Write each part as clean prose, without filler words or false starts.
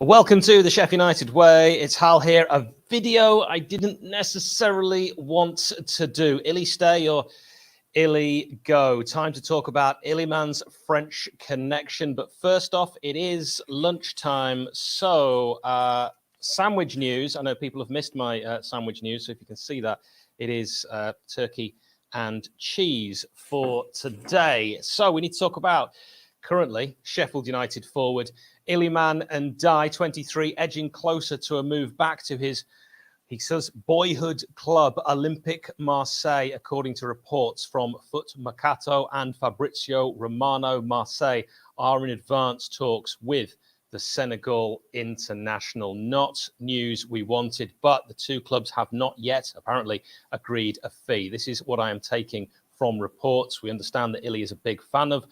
Welcome to the Sheffield United Way. It's Hal here. A video I didn't necessarily want to do. Illy stay or Illy go. Time to talk about Iliman's French connection. But first off, it is lunchtime. So sandwich news. I know people have missed my sandwich news. So if you can see that, it is turkey and cheese for today. So we need to talk about currently Sheffield United forward Iliman Ndiaye, 23, edging closer to a move back to his, he says, boyhood club, Olympique Marseille, according to reports from Foot Mercato and Fabrizio Romano. Marseille are in advanced talks with the Senegal international. Not news we wanted, but the two clubs have not yet apparently agreed a fee. This is what I am taking from reports. We understand that Illy is a big fan of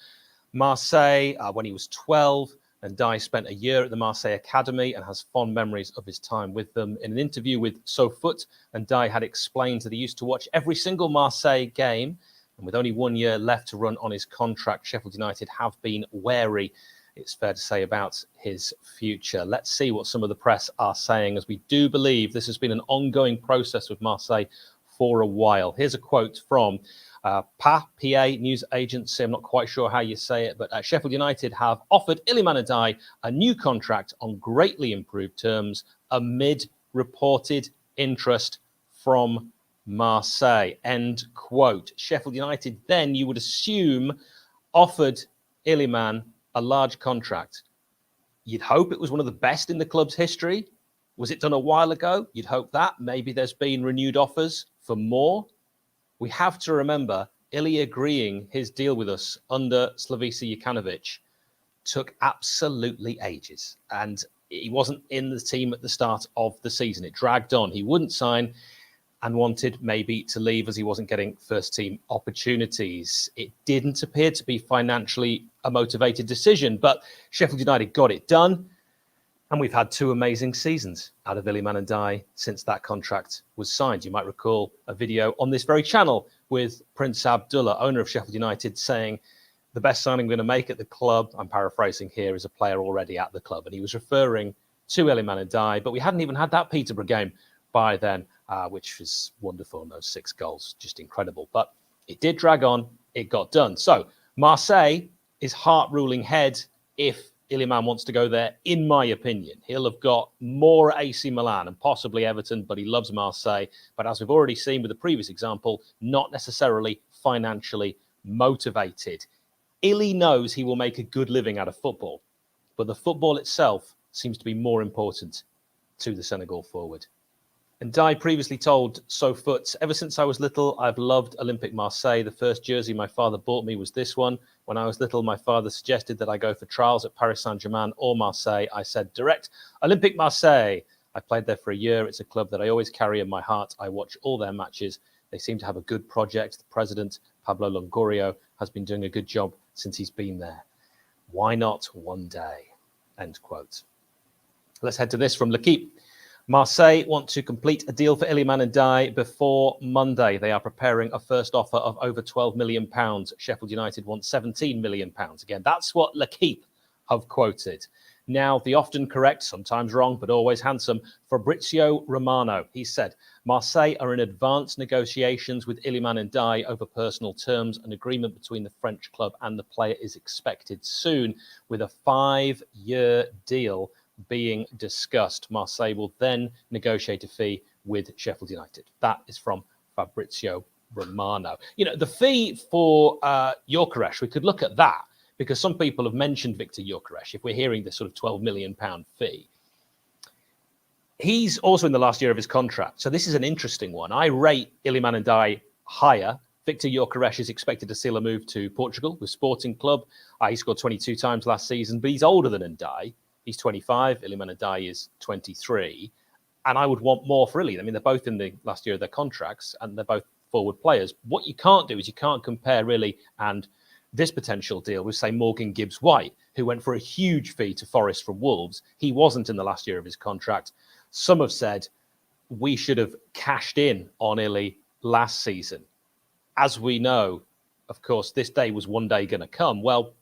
Marseille. When he was 12, Ndiaye spent a year at the Marseille Academy and has fond memories of his time with them. In an interview with SoFoot, Ndiaye had explained that he used to watch every single Marseille game, and with only 1 year left to run on his contract, Sheffield United have been wary, it's fair to say, about his future. Let's see what some of the press are saying, as we do believe this has been an ongoing process with Marseille for a while. Here's a quote from PA news agency. I'm not quite sure how you say it, but Sheffield United have offered Iliman Ndiaye a new contract on greatly improved terms amid reported interest from Marseille. End quote. Sheffield United then, you would assume, offered Iliman a large contract. You'd hope it was one of the best in the club's history. Was it done a while ago? You'd hope that. Maybe there's been renewed offers for more. We have to remember, Illy agreeing his deal with us under Slavisa Jokanovic took absolutely ages. And he wasn't in the team at the start of the season. It dragged on. He wouldn't sign and wanted maybe to leave as he wasn't getting first team opportunities. It didn't appear to be financially a motivated decision, but Sheffield United got it done. And we've had two amazing seasons out of Iliman Ndiaye since that contract was signed. You might recall a video on this very channel with Prince Abdullah, owner of Sheffield United, saying the best signing we're going to make at the club, I'm paraphrasing here, is a player already at the club. And he was referring to Iliman Ndiaye, but we hadn't even had that Peterborough game by then, which was wonderful. And those 6 goals, just incredible. But it did drag on. It got done. So Marseille is heart ruling head if Iliman wants to go there, in my opinion. He'll have got more AC Milan and possibly Everton, but he loves Marseille. But as we've already seen with the previous example, not necessarily financially motivated. Illy knows he will make a good living out of football, but the football itself seems to be more important to the Senegal forward. And Ndiaye previously told SoFoot, ever since I was little, I've loved Olympique Marseille. The first jersey my father bought me was this one. When I was little, my father suggested that I go for trials at Paris Saint-Germain or Marseille. I said, direct, Olympique Marseille. I played there for a year. It's a club that I always carry in my heart. I watch all their matches. They seem to have a good project. The president, Pablo Longoria, has been doing a good job since he's been there. Why not one day? End quote. Let's head to this from L'Equipe. Marseille want to complete a deal for Iliman Ndiaye before Monday. They are preparing a first offer of over £12 million. Sheffield United want £17 million. Again, that's what L'Equipe have quoted. Now, the often correct, sometimes wrong, but always handsome, Fabrizio Romano. He said, Marseille are in advanced negotiations with Iliman Ndiaye over personal terms. An agreement between the French club and the player is expected soon, with a 5-year deal being discussed. Marseille will then negotiate a fee with Sheffield United. That is from Fabrizio Romano. You know, the fee for Gyökeres, we could look at that, because some people have mentioned Victor Gyökeres. If we're hearing this sort of £12 million fee, he's also in the last year of his contract. So this is an interesting one. I rate Iliman Ndiaye higher. Victor Gyökeres is expected to seal a move to Portugal with Sporting Club. He scored 22 times last season, but he's older than Ndiaye. He's 25. Iliman Ndiaye is 23. And I would want more for Illy. I mean, they're both in the last year of their contracts and they're both forward players. What you can't do is you can't compare Illy and this potential deal with, say, Morgan Gibbs-White, who went for a huge fee to Forest from Wolves. He wasn't in the last year of his contract. Some have said we should have cashed in on Illy last season. As we know, of course, this day was one day going to come. Well,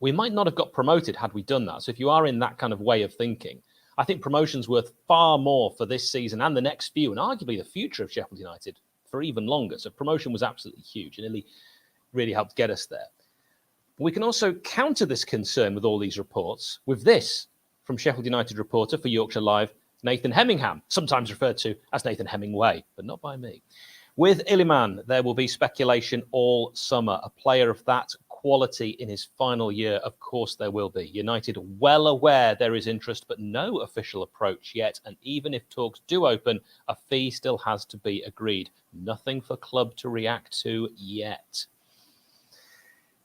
We might not have got promoted had we done that. So if you are in that kind of way of thinking, I think promotion's worth far more for this season and the next few, and arguably the future of Sheffield United for even longer. So promotion was absolutely huge, and it really helped get us there. We can also counter this concern with all these reports with this from Sheffield United reporter for Yorkshire Live, Nathan Hemmingham, sometimes referred to as Nathan Hemingway, but not by me. With Iliman, there will be speculation all summer. A player of that quality in his final year, of course there will be. United well aware there is interest, but no official approach yet. And even if talks do open, a fee still has to be agreed. Nothing for club to react to yet.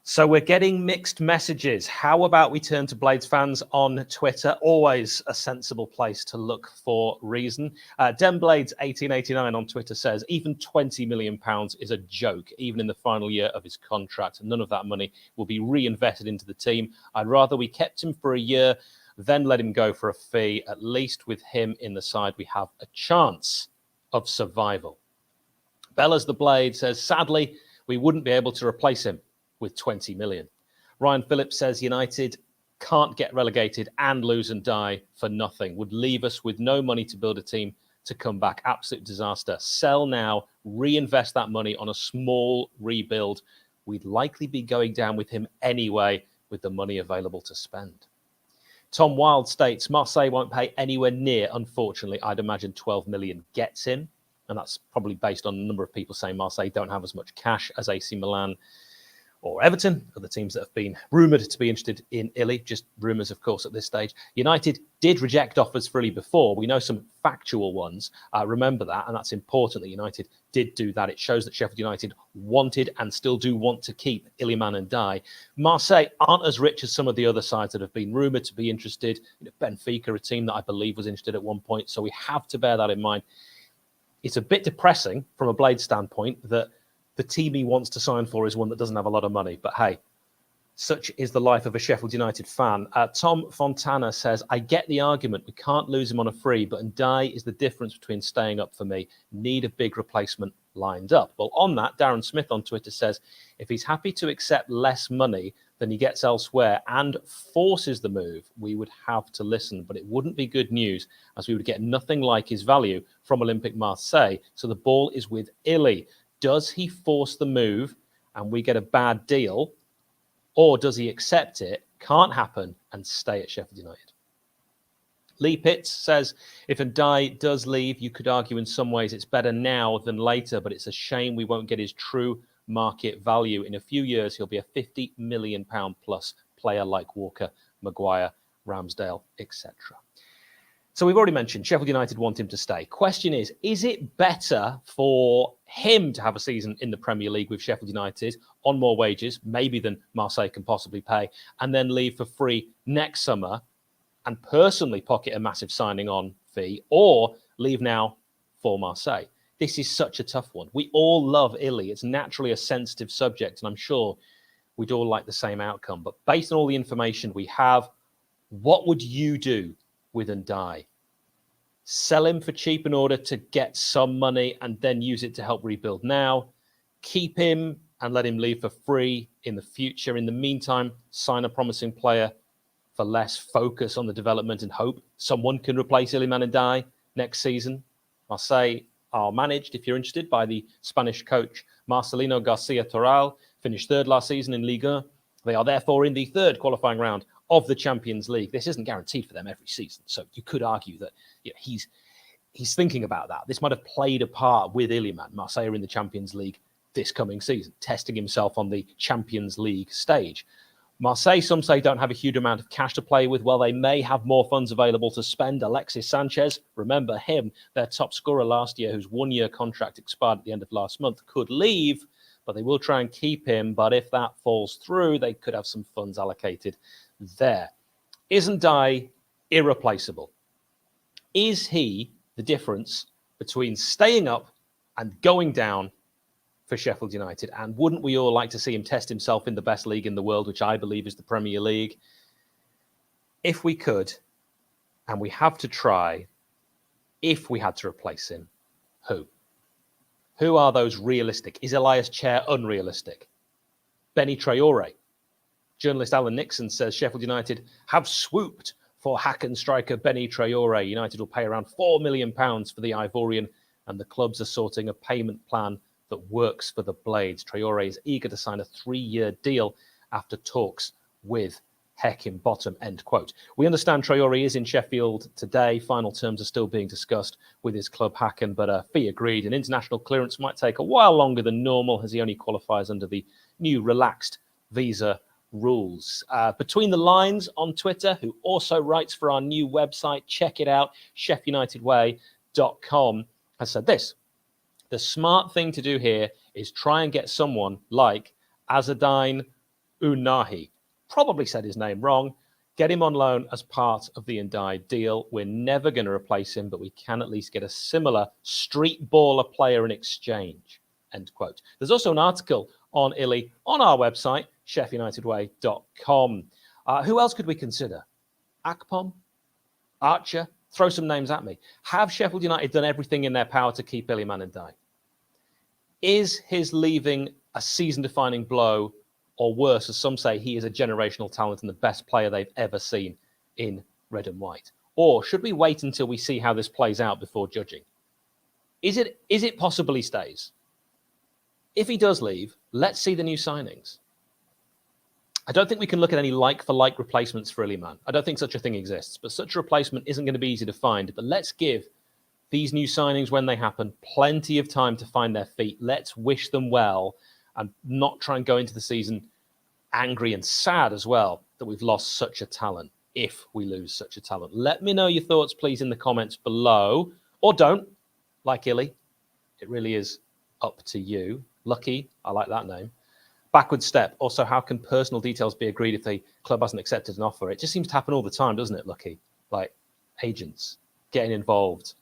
So we're getting mixed messages. How about we turn to Blades fans on Twitter? Always a sensible place to look for reason. DemBlades1889 on Twitter says, even £20 million is a joke, even in the final year of his contract. None of that money will be reinvested into the team. I'd rather we kept him for a year, then let him go for a fee. At least with him in the side, we have a chance of survival. Bella's the Blade says, sadly, we wouldn't be able to replace him with 20 million. Ryan Phillips says United can't get relegated and lose and die for nothing. Would leave us with no money to build a team to come back. Absolute disaster. Sell now, reinvest that money on a small rebuild. We'd likely be going down with him anyway with the money available to spend. Tom Wild states Marseille won't pay anywhere near, unfortunately, I'd imagine 12 million gets him. And that's probably based on a number of people saying Marseille don't have as much cash as AC Milan or Everton, other teams that have been rumoured to be interested in Illy, just rumours, of course, at this stage. United did reject offers for Illy before. We know some factual ones. Remember that, and that's important that United did do that. It shows that Sheffield United wanted and still do want to keep Iliman Ndiaye. Marseille aren't as rich as some of the other sides that have been rumoured to be interested. Benfica, a team that I believe was interested at one point, so we have to bear that in mind. It's a bit depressing from a Blade standpoint that the team he wants to sign for is one that doesn't have a lot of money. But hey, such is the life of a Sheffield United fan. Tom Fontana says, I get the argument. We can't lose him on a free, but Ndiaye is the difference between staying up for me. Need a big replacement lined up. Well, on that, Darren Smith on Twitter says, if he's happy to accept less money than he gets elsewhere and forces the move, we would have to listen. But it wouldn't be good news as we would get nothing like his value from Olympique Marseille. So the ball is with Illy. Does he force the move and we get a bad deal? Or does he accept it, can't happen, and stay at Sheffield United? Lee Pitts says, if Ndiaye does leave, you could argue in some ways it's better now than later, but it's a shame we won't get his true market value. In a few years, he'll be a £50 million plus player like Walker, Maguire, Ramsdale, etc. So we've already mentioned Sheffield United want him to stay. Question is it better for him to have a season in the Premier League with Sheffield United on more wages, maybe than Marseille can possibly pay, and then leave for free next summer and personally pocket a massive signing on fee, or leave now for Marseille? This is such a tough one. We all love Illy. It's naturally a sensitive subject, and I'm sure we'd all like the same outcome. But based on all the information we have, what would you do with Ndiaye? Sell him for cheap in order to get some money and then use it to help rebuild now. Keep him and let him leave for free in the future. In the meantime, sign a promising player for less, focus on the development and hope someone can replace Iliman Ndiaye next season. Marseille are managed, if you're interested, by the Spanish coach Marcelino Garcia Toral, finished third last season in Ligue 1. They are therefore in the third qualifying round of the Champions League. This isn't guaranteed for them every season, so you could argue that he's thinking about that. This might have played a part with Iliman. Marseille are in the Champions League this coming season, testing himself on the Champions League stage. Marseille, some say, don't have a huge amount of cash to play with. Well, they may have more funds available to spend. Alexis Sanchez, remember him, their top scorer last year, whose one-year contract expired at the end of last month, could leave, but they will try and keep him. But if that falls through, they could have some funds allocated there. Isn't Ndiaye irreplaceable? Is he the difference between staying up and going down for Sheffield United? And wouldn't we all like to see him test himself in the best league in the world, which I believe is the Premier League? If we could, and we have to try, if we had to replace him, who? Who are those realistic? Is Elias Chair unrealistic? Benny Traore? Journalist Alan Nixon says Sheffield United have swooped for Hacken striker Benny Traore. United will pay around £4 million for the Ivorian, and the clubs are sorting a payment plan that works for the Blades. Traore is eager to sign a 3-year deal after talks with Heckingbottom, end quote. We understand Traore is in Sheffield today. Final terms are still being discussed with his club Hacken, but a fee agreed. An international clearance might take a while longer than normal, as he only qualifies under the new relaxed visa rules. Between the Lines on Twitter, who also writes for our new website, check it out, sheffundunitedway.com, has said this: the smart thing to do here is try and get someone like Azadine Unahi. Probably said his name wrong. Get him on loan as part of the Ndiaye deal. We're never going to replace him, but we can at least get a similar street baller player in exchange. End quote. There's also an article on Illy on our website, sheffundunitedway.com. Who else could we consider? Akpom? Archer? Throw some names at me. Have Sheffield United done everything in their power to keep Iliman Ndiaye? Is his leaving a season-defining blow, or worse, as some say, he is a generational talent and the best player they've ever seen in red and white? Or should we wait until we see how this plays out before judging? Is it possible he stays? If he does leave, let's see the new signings. I don't think we can look at any like-for-like replacements for Iliman. I don't think such a thing exists, but such a replacement isn't going to be easy to find. But let's give these new signings, when they happen, plenty of time to find their feet. Let's wish them well and not try and go into the season angry and sad as well that we've lost such a talent, if we lose such a talent. Let me know your thoughts, please, in the comments below. Or don't, like Illy. It really is up to you. Lucky, I like that name. Backward step. Also, how can personal details be agreed if the club hasn't accepted an offer? It just seems to happen all the time, doesn't it, Lucky? Like agents getting involved.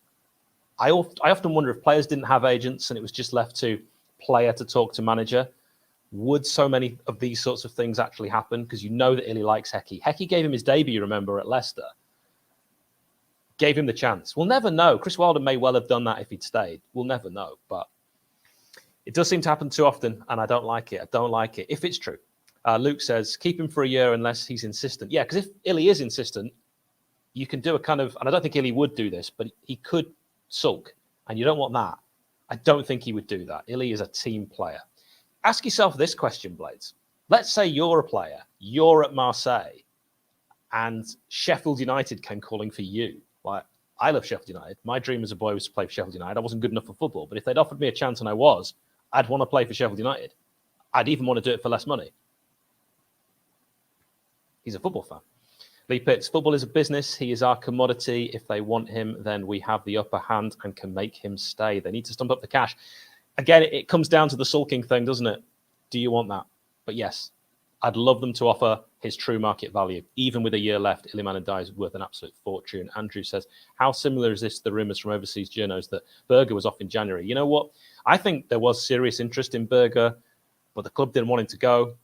I often wonder if players didn't have agents and it was just left to player to talk to manager. Would so many of these sorts of things actually happen? Because you know that Illy likes Hecky. Hecky gave him his debut, remember, at Leicester. Gave him the chance. We'll never know. Chris Wilder may well have done that if he'd stayed. We'll never know. But it does seem to happen too often, and I don't like it. I don't like it, if it's true. Luke says, keep him for a year unless he's insistent. Yeah, because if Illy is insistent, you can do a kind of, and I don't think Illy would do this, but he could sulk, and you don't want that. I don't think he would do that. Illy is a team player. Ask yourself this question, Blades. Let's say you're a player, you're at Marseille, and Sheffield United came calling for you. Like, I love Sheffield United. My dream as a boy was to play for Sheffield United. I wasn't good enough for football, but if they'd offered me a chance and I was, I'd want to play for Sheffield United. I'd even want to do it for less money. He's a football fan. Lee Pitts, football is a business. He is our commodity. If they want him, then we have the upper hand and can make him stay. They need to stump up the cash. Again, it comes down to the sulking thing, doesn't it? Do you want that? But yes, I'd love them to offer his true market value. Even with a year left, Iliman Ndiaye is worth an absolute fortune. Andrew says, how similar is this to the rumours from overseas journos that Berger was off in January? You know what? I think there was serious interest in Berger, but the club didn't want him to go,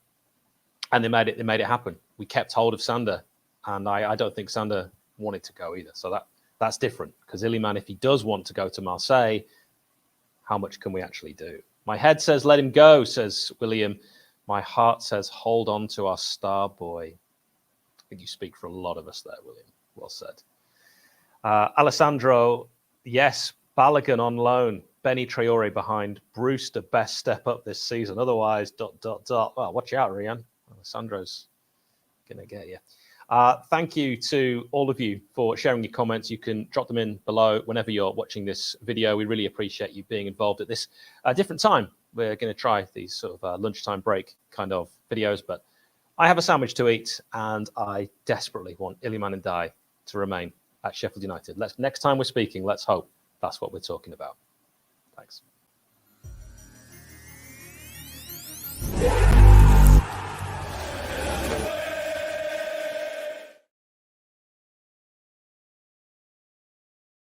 and they made it happen. We kept hold of Sander, and I don't think Sander wanted to go either. So that's different, because Iliman, if he does want to go to Marseille, how much can we actually do? My head says, let him go, says William. My heart says, hold on to our star boy. I think you speak for a lot of us there, William. Well said. Alessandro, yes, Balogun on loan. Benny Traore behind. Brewster, best step up this season. Otherwise, ... Well, watch out, Rian. Alessandro's going to get you. Thank you to all of you for sharing your comments. You can drop them in below whenever you're watching this video. We really appreciate you being involved at this different time. We're going to try these sort of lunchtime break kind of videos, but I have a sandwich to eat, and I desperately want Iliman Ndiaye to remain at Sheffield United. Next time we're speaking, let's hope that's what we're talking about. Thanks.